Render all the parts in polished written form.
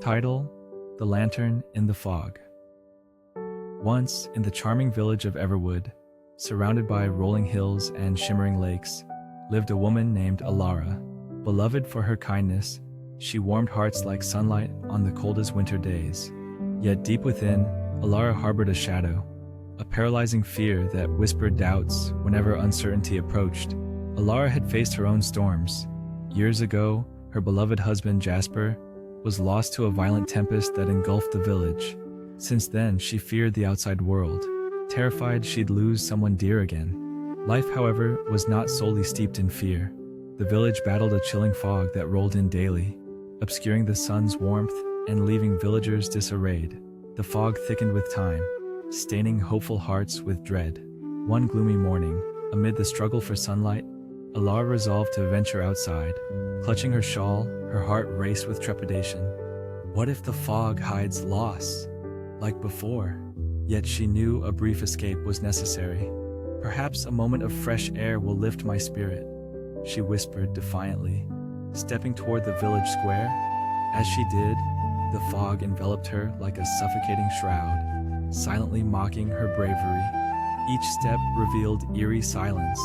Title: The Lantern in the Fog. Once, in the charming village of Everwood, surrounded by rolling hills and shimmering lakes, lived a woman named Alara. Beloved for her kindness, she warmed hearts like sunlight on the coldest winter days. Yet deep within, Alara harbored a shadow, a paralyzing fear that whispered doubts whenever uncertainty approached. Alara had faced her own storms. Years ago, her beloved husband Jasper was lost to a violent tempest that engulfed the village. Since then, she feared the outside world, terrified she'd lose someone dear again. Life, however, was not solely steeped in fear. The village battled a chilling fog that rolled in daily, obscuring the sun's warmth and leaving villagers disarrayed. The fog thickened with time, staining hopeful hearts with dread. One gloomy morning, amid the struggle for sunlight, Alara resolved to venture outside. Clutching her shawl, her heart raced with trepidation. What if the fog hides loss, like before? Yet she knew a brief escape was necessary. Perhaps a moment of fresh air will lift my spirit, she whispered defiantly, stepping toward the village square. As she did, the fog enveloped her like a suffocating shroud, silently mocking her bravery. Each step revealed eerie silence.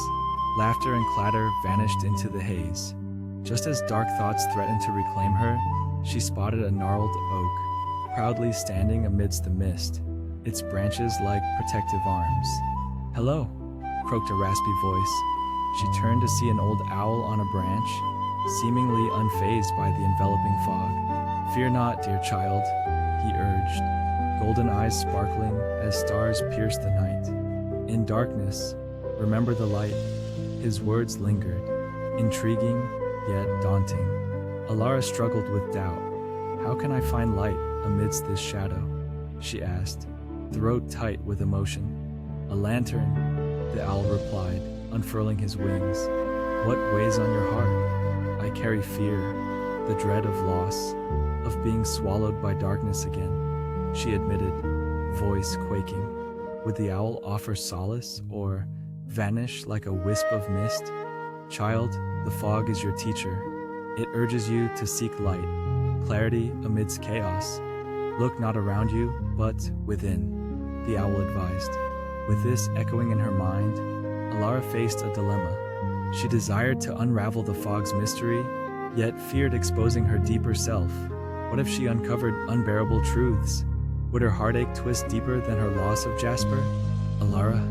Laughter and clatter vanished into the haze. Just as dark thoughts threatened to reclaim her, she spotted a gnarled oak, proudly standing amidst the mist, its branches like protective arms. "Hello," croaked a raspy voice. She turned to see an old owl on a branch, seemingly unfazed by the enveloping fog. "Fear not, dear child," he urged, golden eyes sparkling as stars pierced the night. "In darkness, remember the light." His words lingered, intriguing yet daunting. Alara struggled with doubt. "How can I find light amidst this shadow?" she asked, throat tight with emotion. "A lantern," the owl replied, unfurling his wings. "What weighs on your heart?" "I carry fear, the dread of loss, of being swallowed by darkness again," she admitted, voice quaking. Would the owl offer solace or vanish like a wisp of mist? "Child, the fog is your teacher. It urges you to seek light, clarity amidst chaos. Look not around you, but within," the owl advised. With this echoing in her mind, Alara faced a dilemma. She desired to unravel the fog's mystery, yet feared exposing her deeper self. What if she uncovered unbearable truths? Would her heartache twist deeper than her loss of Jasper? "Alara,"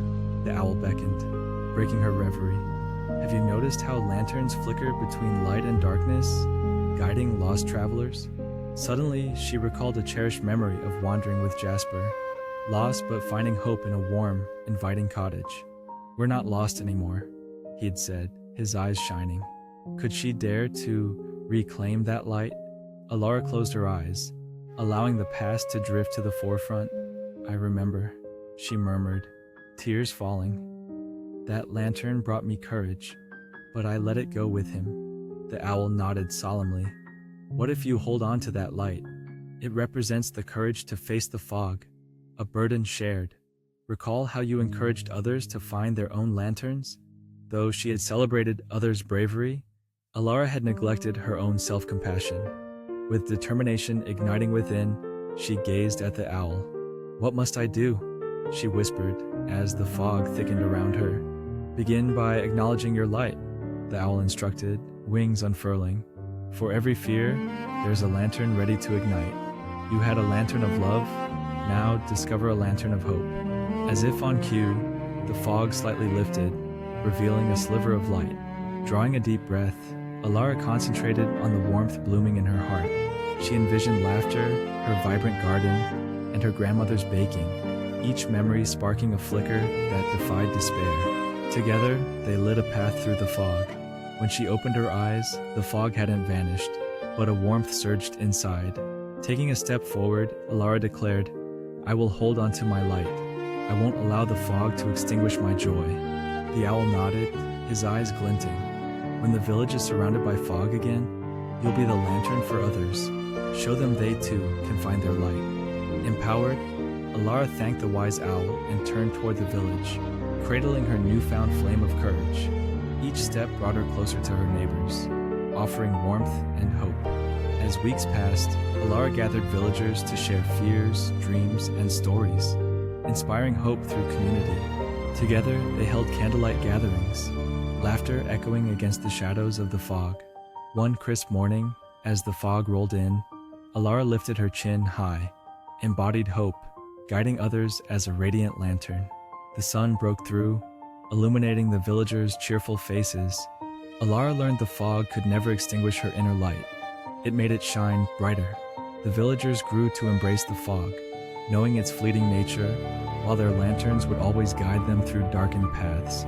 the owl beckoned, breaking her reverie. "Have you noticed how lanterns flicker between light and darkness, guiding lost travelers?" Suddenly, she recalled a cherished memory of wandering with Jasper, lost but finding hope in a warm, inviting cottage. "We're not lost anymore," he'd said, his eyes shining. Could she dare to reclaim that light? Alara closed her eyes, allowing the past to drift to the forefront. "I remember," she murmured, tears falling. "That lantern brought me courage, but I let it go with him." The owl nodded solemnly. "What if you hold on to that light? It represents the courage to face the fog, a burden shared. Recall how you encouraged others to find their own lanterns?" Though she had celebrated others' bravery, Alara had neglected her own self-compassion. With determination igniting within, she gazed at the owl. "What must I do?" she whispered as the fog thickened around her. "Begin by acknowledging your light," the owl instructed, wings unfurling. "For every fear, there's a lantern ready to ignite. You had a lantern of love, now discover a lantern of hope." As if on cue, the fog slightly lifted, revealing a sliver of light. Drawing a deep breath, Alara concentrated on the warmth blooming in her heart. She envisioned laughter, her vibrant garden, and her grandmother's baking, each memory sparking a flicker that defied despair. Together, they lit a path through the fog. When she opened her eyes, the fog hadn't vanished, but a warmth surged inside. Taking a step forward, Alara declared, "I will hold on to my light. I won't allow the fog to extinguish my joy." The owl nodded, his eyes glinting. "When the village is surrounded by fog again, you'll be the lantern for others. Show them they too can find their light." Empowered, Alara thanked the wise owl and turned toward the village, cradling her newfound flame of courage. Each step brought her closer to her neighbors, offering warmth and hope. As weeks passed, Alara gathered villagers to share fears, dreams, and stories, inspiring hope through community. Together, they held candlelight gatherings, laughter echoing against the shadows of the fog. One crisp morning, as the fog rolled in, Alara lifted her chin high, embodied hope, guiding others as a radiant lantern. The sun broke through, illuminating the villagers' cheerful faces. Alara learned the fog could never extinguish her inner light. It made it shine brighter. The villagers grew to embrace the fog, knowing its fleeting nature, while their lanterns would always guide them through darkened paths.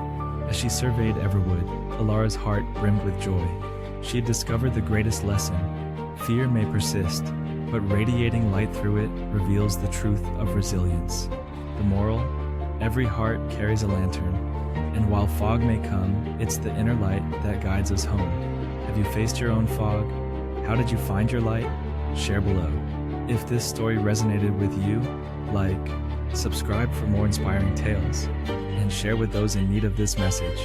As she surveyed Everwood, Alara's heart brimmed with joy. She had discovered the greatest lesson. Fear may persist, but radiating light through it reveals the truth of resilience. The moral: every heart carries a lantern, and while fog may come, it's the inner light that guides us home. Have you faced your own fog? How did you find your light? Share below. If this story resonated with you, like, subscribe for more inspiring tales, and share with those in need of this message.